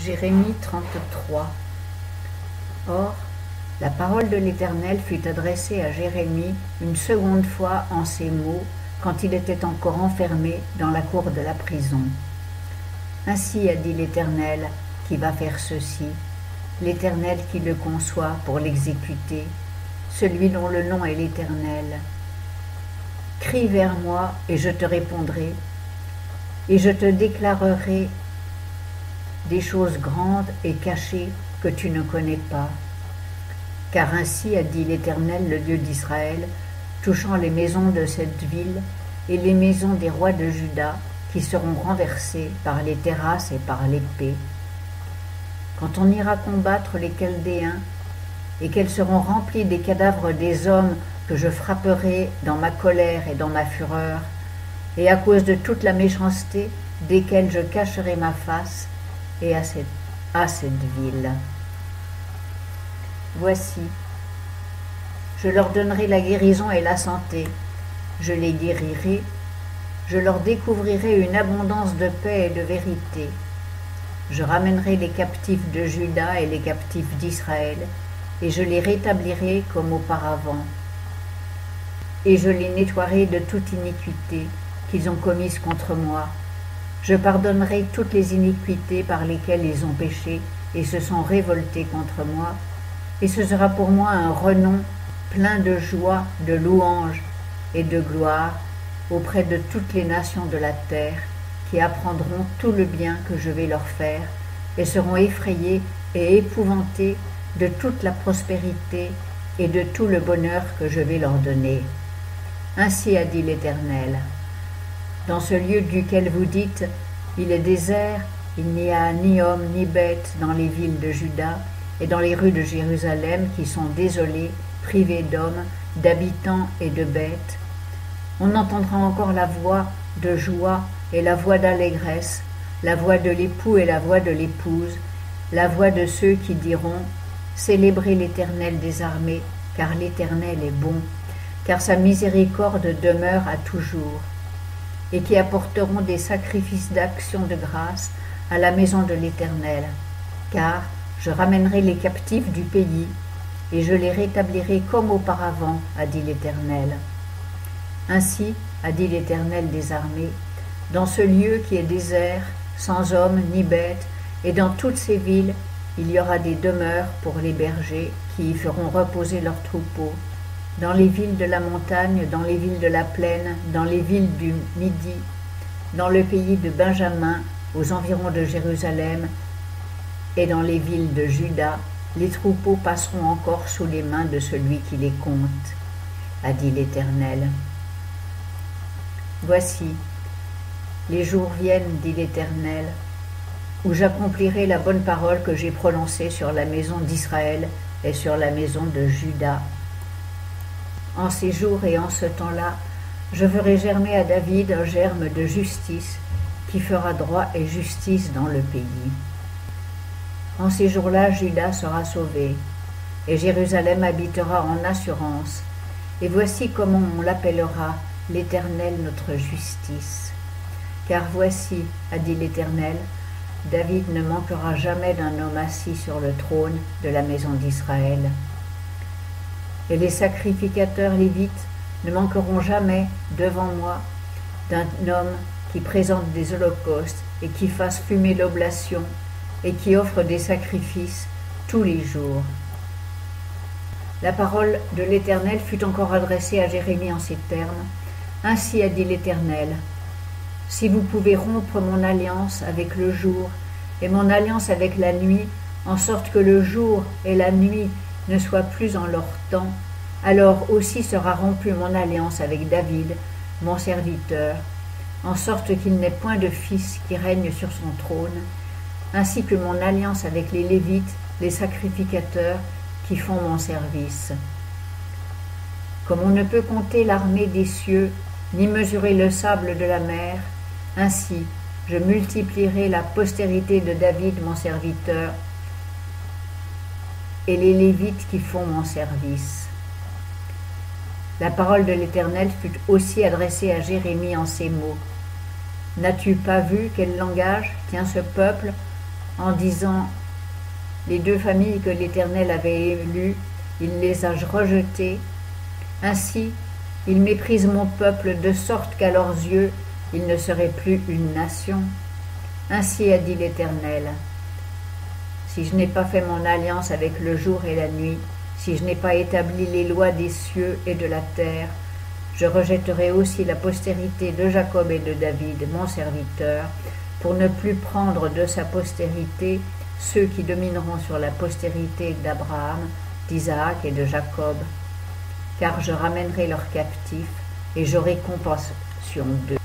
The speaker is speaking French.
Jérémie 33. Or, la parole de l'Éternel fut adressée à Jérémie une seconde fois en ces mots, quand il était encore enfermé dans la cour de la prison. Ainsi a dit l'Éternel qui va faire ceci, l'Éternel qui le conçoit pour l'exécuter, celui dont le nom est l'Éternel. Crie vers moi et je te répondrai, et je te déclarerai des choses grandes et cachées que tu ne connais pas. Car ainsi a dit l'Éternel, le Dieu d'Israël, touchant les maisons de cette ville et les maisons des rois de Juda, qui seront renversées par les terrasses et par l'épée. Quand on ira combattre les Chaldéens, et qu'elles seront remplies des cadavres des hommes que je frapperai dans ma colère et dans ma fureur, et à cause de toute la méchanceté desquelles je cacherai ma face, et à cette ville. Voici, je leur donnerai la guérison et la santé, je les guérirai, je leur découvrirai une abondance de paix et de vérité. Je ramènerai les captifs de Juda et les captifs d'Israël, et je les rétablirai comme auparavant. Et je les nettoierai de toute iniquité qu'ils ont commise contre moi. Je pardonnerai toutes les iniquités par lesquelles ils ont péché et se sont révoltés contre moi, et ce sera pour moi un renom plein de joie, de louange et de gloire auprès de toutes les nations de la terre, qui apprendront tout le bien que je vais leur faire, et seront effrayés et épouvantés de toute la prospérité et de tout le bonheur que je vais leur donner. Ainsi a dit l'Éternel. Dans ce lieu duquel vous dites, il est désert, il n'y a ni homme ni bête dans les villes de Juda et dans les rues de Jérusalem qui sont désolées, privées d'hommes, d'habitants et de bêtes. On entendra encore la voix de joie et la voix d'allégresse, la voix de l'époux et la voix de l'épouse, la voix de ceux qui diront « Célébrez l'Éternel des armées, car l'Éternel est bon, car sa miséricorde demeure à toujours. » et qui apporteront des sacrifices d'action de grâce à la maison de l'Éternel. Car je ramènerai les captifs du pays, et je les rétablirai comme auparavant, a dit l'Éternel. Ainsi, a dit l'Éternel des armées, dans ce lieu qui est désert, sans homme ni bête, et dans toutes ces villes, il y aura des demeures pour les bergers qui y feront reposer leurs troupeaux. Dans les villes de la montagne, dans les villes de la plaine, dans les villes du Midi, dans le pays de Benjamin, aux environs de Jérusalem, et dans les villes de Juda, les troupeaux passeront encore sous les mains de celui qui les compte, a dit l'Éternel. Voici, les jours viennent, dit l'Éternel, où j'accomplirai la bonne parole que j'ai prononcée sur la maison d'Israël et sur la maison de Juda. En ces jours et en ce temps-là, je ferai germer à David un germe de justice qui fera droit et justice dans le pays. En ces jours-là, Juda sera sauvé, et Jérusalem habitera en assurance. Et voici comment on l'appellera, l'Éternel notre justice. Car voici, a dit l'Éternel, David ne manquera jamais d'un homme assis sur le trône de la maison d'Israël. Et les sacrificateurs lévites ne manqueront jamais devant moi d'un homme qui présente des holocaustes et qui fasse fumer l'oblation et qui offre des sacrifices tous les jours. La parole de l'Éternel fut encore adressée à Jérémie en ces termes. Ainsi a dit l'Éternel, si vous pouvez rompre mon alliance avec le jour et mon alliance avec la nuit, en sorte que le jour et la nuit ne soient plus en leur temps, alors aussi sera rompue mon alliance avec David, mon serviteur, en sorte qu'il n'ait point de fils qui règne sur son trône, ainsi que mon alliance avec les Lévites, les sacrificateurs qui font mon service. Comme on ne peut compter l'armée des cieux, ni mesurer le sable de la mer, ainsi je multiplierai la postérité de David mon serviteur, et les Lévites qui font mon service. La parole de l'Éternel fut aussi adressée à Jérémie en ces mots. N'as-tu pas vu quel langage tient ce peuple en disant: les deux familles que l'Éternel avait élues, il les a rejetées. Ainsi, ils méprisent mon peuple de sorte qu'à leurs yeux, il ne serait plus une nation. Ainsi a dit l'Éternel: si je n'ai pas fait mon alliance avec le jour et la nuit, si je n'ai pas établi les lois des cieux et de la terre, je rejetterai aussi la postérité de Jacob et de David, mon serviteur, pour ne plus prendre de sa postérité ceux qui domineront sur la postérité d'Abraham, d'Isaac et de Jacob, car je ramènerai leurs captifs et j'aurai compassion d'eux.